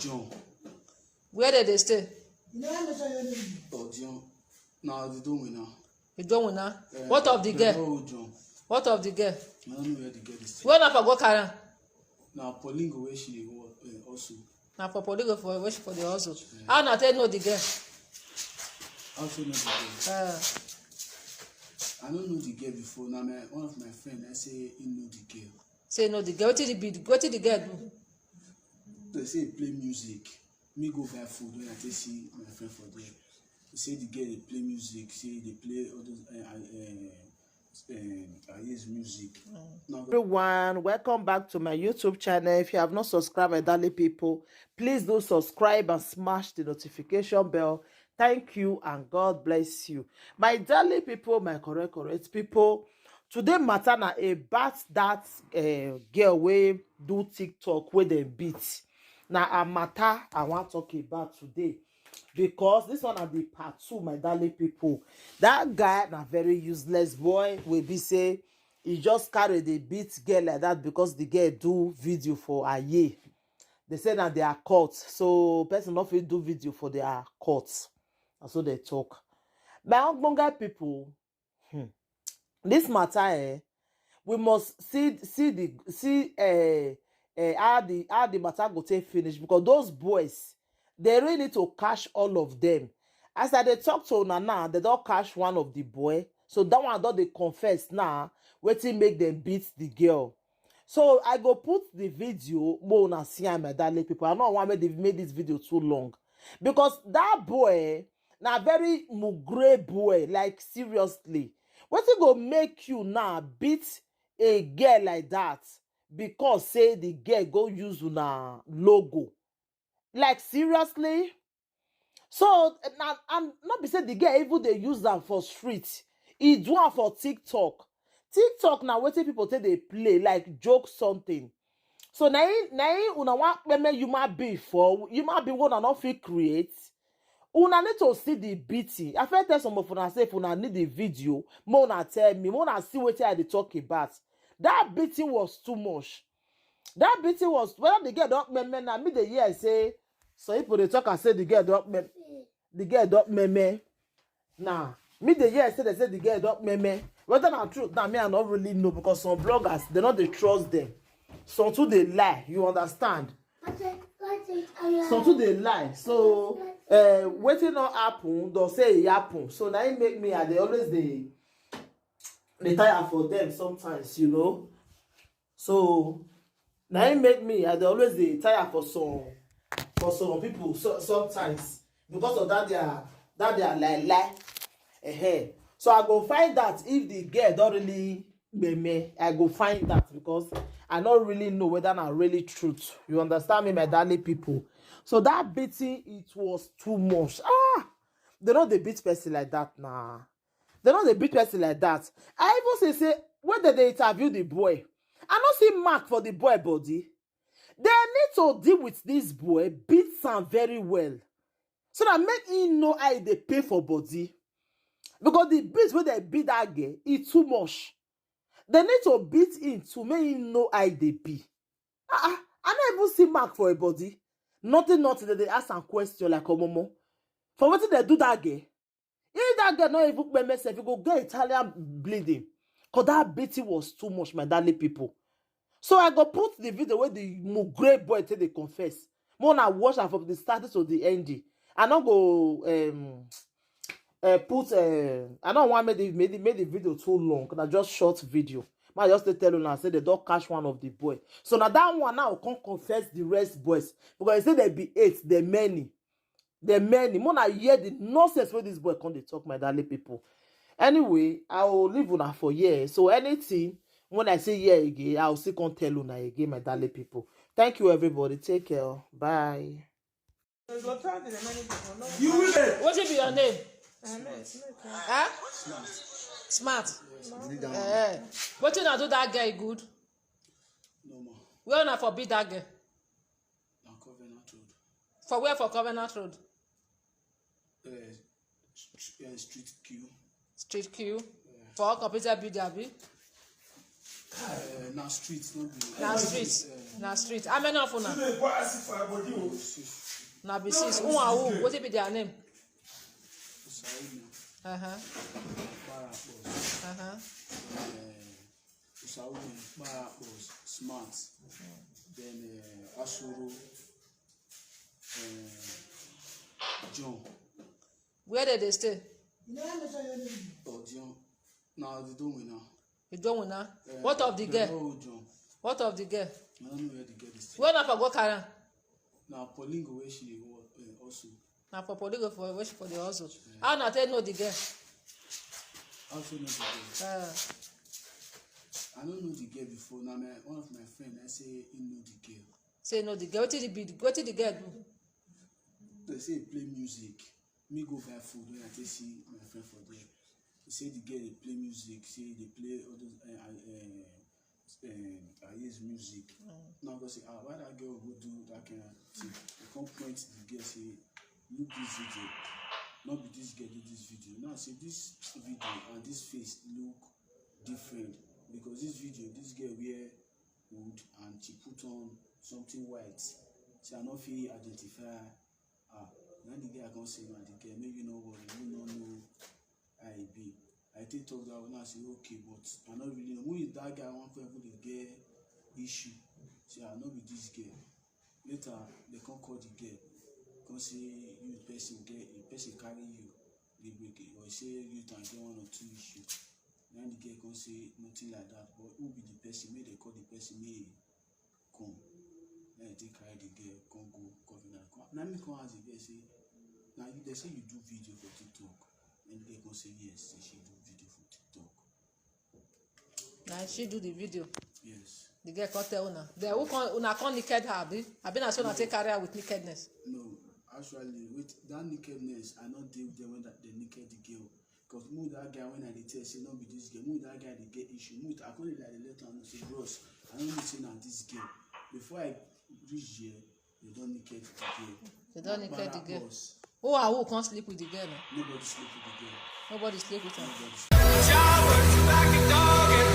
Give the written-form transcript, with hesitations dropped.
John. Where did they stay? Oh, John. Now they don't win now. You don't win now. What of the girl? No, John. What of the girl? I don't know where the girl is staying. Where na for go carry? Now Pauline go where she also. Na for Pauline go for where she for the hustle. How na take know the girl? Also know the girl. I don't know the girl before. Now one of my friends, I say he know the girl. Say know the girl. What did the girl do? They say play music. Me go buy food when I take see my friend for there. They say the girl they play music. Say they play all those his music. Everyone, welcome back to my YouTube channel. If you have not subscribed, my darling people, please do subscribe and smash the notification bell. Thank you and God bless you, my darling people, my correct people. Today matter na about that girl wey do TikTok wey dem beat. Na a matter I want to talk about today, because this one are the part 2, my darling people. That guy na very useless boy. We be say he just carry the beat girl like that because the girl do video for a year. They say that they are caught, so person not fit do video for their courts. And so they talk. My ogbonge people, this matter, we must see how the matter go take finish, because those boys, they really need to catch all of them. As I dey talk to una now, they don't catch one of the boy, so that one don dey confess now wetin make them beat the girl. So I go put the video more una see am, my darling people. I don't want me to make this video too long, because that boy na very mugre boy, like seriously. Wetin go make you now beat a girl like that because say the girl go use una logo? Like seriously? So now, and not be say the girl even they use them for street. He do am for TikTok. TikTok now wetin people say they play like joke something. So now una want meme human being for human being one not fit create. Una need to see the beating. I first tell some of una say if una need the video, more una tell me, more una see what I dey talk about. That beating was too much. That beating was, whether the girl don't meme na me the year say, so people they talk and say the girl don't meme. Nah, me the year say they say the girl don't meme. Whether na truth, now me I don't really know, because some bloggers they not they trust them. Some too they lie. You understand? Some too they lie. So waiting not happen, don't say it happen. So now it make me they always they tire for them sometimes, you know. So now it make me they always they tire for some people sometimes, because of that they are lie. So I go find that if the girl don't really meme, I go find that, because I don't really know whether not really truth. You understand me, my darling people? So that beating, it was too much. They don't they beat person like that nah. They don't they beat person like that. I even say when they interview the boy, I don't see mark for the boy body. They need to deal with this boy, beat him very well, so that make him know how they pay for body. Because the beat where they beat that girl, it's too much. They need to beat him to make him know how they be. I don't even see mark for a body. Nothing that they ask and question like a momo. For what did they do that girl? If that girl not even by myself, you go get Italian bleeding. Because that beating was too much, my darling people. So I go put the video where the great boy till they confess. More na watch am from the start to the end. I don't go I don't want make the video too long, because I just short video. I just tell you now, say they don't catch one of the boy. So now that one now can't confess the rest boys, because they say they be 8, they're many. More na hear the nonsense where this boy can't they talk, my darling people. Anyway, I will leave una for here. So anything when I say yeah again, I'll still can't tell una again, my darling people. Thank you, everybody. Take care. Bye. You will. What be your name? Huh? Smart. What you do that girl good? No more. Where na for beat that girl? Now Covenant Road. For where for Covenant Road? Street Q. Street Q. For computer build abi? Na street, not be. Na street. Na street. How many of una? Na be six. Who and who? What be their name? Usaina, Uh-huh. Barapos, Smart, then Asuro, John. Where did they stay? Oh, John. Now they don't win now. You don't know now? What of the girl? No, John. What of the girl? I don't know where the girl is. Where na for go carry am? Now Pauline go where she also. Na for police go for where she for the hustle. How na take know the girl? Also know the girl. Uh, I don't know the girl before. Now one of my friends, I say he know the girl. say no the girl. Wetin the girl do? They say he play music. Me go buy food when I take see my friend for there. He say the girl dey play music. Say they play all those I use music. Now I go say, why that girl go do that kind of thing? They come point the girl say, look this video. Not be this girl do this video. Now say this video and this face look different because this video, this girl wear wood and she put on something white. So I not feel identify. Now the girl I can say, man, the girl maybe no worry, you don't know I be. I take talk that one. I say okay, but I not really know. Who is that guy? One person the girl issue. Say I not be this girl. Later they come call the girl. Come say you person get a person carry you. They break it or say you can get one or two issues. Then the girl come say nothing like that. But who be the person? May they call the person may come. Then they carry the girl come go covenant. Now me come ask the girl say. Now they say you do video for TikTok. And the girl come say yes, say she do video for TikTok. Na she do the video. Yes. The girl come tell una. The who come una come naked her abi? Abi na so una take carry her with nakedness. No, actually, with that nakedness, I not deal with them when they naked the girl. Because move that guy when I tell say not be this girl. Move that guy they get issue. Move I call it like the letter and say bros. I don't need say now this girl. Before I reach here, they don't naked the girl. They don't naked the girl. Boss. Who and who can't sleep with the girl? No? Nobody sleep with the girl. Nobody sleep with her. Nobody sleep. Like a dog and